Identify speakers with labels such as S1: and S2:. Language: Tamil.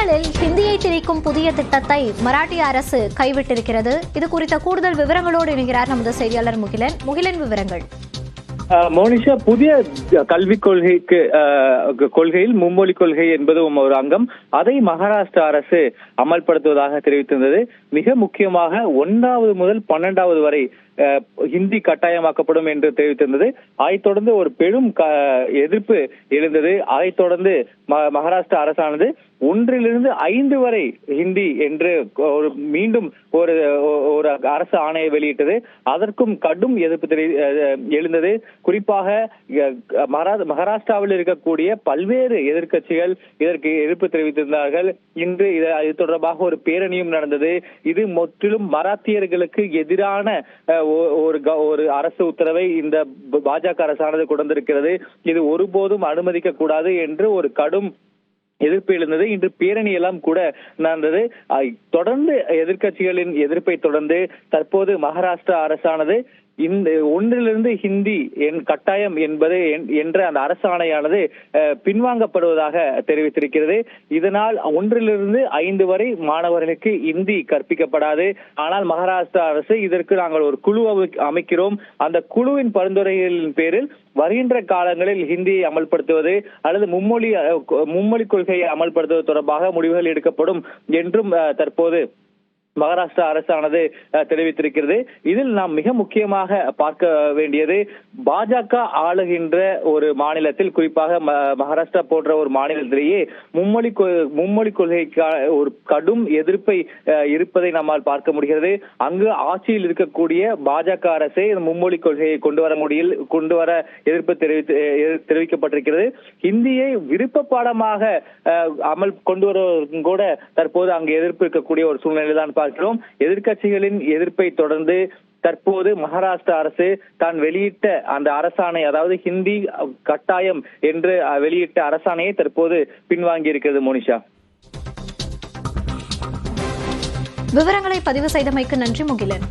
S1: பள்ளிகளில் ஹிந்தியை திணிக்கும் புதிய திட்டத்தை மராட்டிய அரசு கைவிட்டிருக்கிறது. இது குறித்த கூடுதல் விவரங்களோடு இணைகிறார் நமது செய்தியாளர் முகிலன். விவரங்கள்.
S2: மோனிஷா, புதிய கல்விக் கொள்கையில் மும்மொழி கொள்கை என்பது ஒரு அங்கம். அதை மகாராஷ்டிரா அரசு அமல்படுத்துவதாக தெரிவித்திருந்தது. மிக முக்கியமாக 1வது முதல் 12வது வரை ஹிந்தி கட்டாயமாக்கப்படும் என்று தெரிவித்திருந்தது. அதைத் தொடர்ந்து ஒரு பெரும் எதிர்ப்பு எழுந்தது. அதைத் தொடர்ந்து மகாராஷ்டிரா அரசானது 1லிருந்து 5 வரை ஹிந்தி என்று மீண்டும் ஒரு அரசு ஆணையை வெளியிட்டது. அதற்கும் கடும் எதிர்ப்பு எழுந்தது. குறிப்பாக மகாராஷ்டிராவில் இருக்கக்கூடிய பல்வேறு எதிர்க்கட்சிகள் இதற்கு எதிர்ப்பு தெரிவித்திருந்தார்கள். இன்று இது தொடர்பாக ஒரு பேரணியும் நடந்தது. இது முற்றிலும் மராத்தியர்களுக்கு எதிரான ஒரு அரசு உத்தரவை இந்த பாஜக அரசானது கொண்டிருக்கிறது. இது ஒருபோதும் அனுமதிக்க கூடாது என்று ஒரு கடும் எதிர்ப்பு எழுந்தது. இன்று பேரணி எல்லாம் கூட நடந்தது. தொடர்ந்து எதிர்க்கட்சிகளின் எதிர்ப்பை தொடர்ந்து தற்போது மகாராஷ்டிரா அரசானது இந்த 1லிருந்து ஹிந்தி கட்டாயம் என்பது என்ற அந்த அரசாணையானது பின்வாங்கப்படுவதாக தெரிவித்திருக்கிறது. இதனால் 1லிருந்து 5 வரை மாணவர்களுக்கு ஹிந்தி கற்பிக்கப்படாது. ஆனால் மகாராஷ்டிரா அரசு இதற்கு நாங்கள் ஒரு குழு அமைக்கிறோம், அந்த குழுவின் பரிந்துரைகளின் பேரில் வருகின்ற காலங்களில் ஹிந்தியை அமல்படுத்துவது அல்லது மும்மொழி கொள்கையை அமல்படுத்துவது தொடர்பாக முடிவுகள் எடுக்கப்படும் என்றும் தற்போது மகாராஷ்டிரா அரசானது தெரிவித்திருக்கிறது. இதில் நாம் மிக முக்கியமாக பார்க்க வேண்டியது, பாஜக ஆளுகின்ற ஒரு மாநிலத்தில், குறிப்பாக மகாராஷ்டிரா போன்ற ஒரு மாநிலத்திலேயே மும்மொழி கொள்கைக்கான ஒரு கடும் எதிர்ப்பை இருப்பதை நம்மால் பார்க்க முடிகிறது. அங்கு ஆட்சியில் இருக்கக்கூடிய பாஜக அரசே மும்மொழி கொள்கையை கொண்டு வர எதிர்ப்பு தெரிவிக்கப்பட்டிருக்கிறது. ஹிந்தியை விருப்ப பாடமாக கொண்டு வருவதற்கும் கூட தற்போது அங்கு எதிர்ப்பு இருக்கக்கூடிய ஒரு சூழ்நிலை தான் பார்க்கிறோம். எதிர்க்கட்சிகளின் எதிர்ப்பை தொடர்ந்து தற்போது மகாராஷ்டிரா அரசு தான் வெளியிட்ட அந்த அரசாணை, அதாவது ஹிந்தி கட்டாயம் என்று வெளியிட்ட அரசாணையை தற்போது பின்வாங்கி இருக்கிறது. மோனிஷா,
S1: விவரங்களை பதிவு செய்தமைக்கு நன்றி முகிலன்.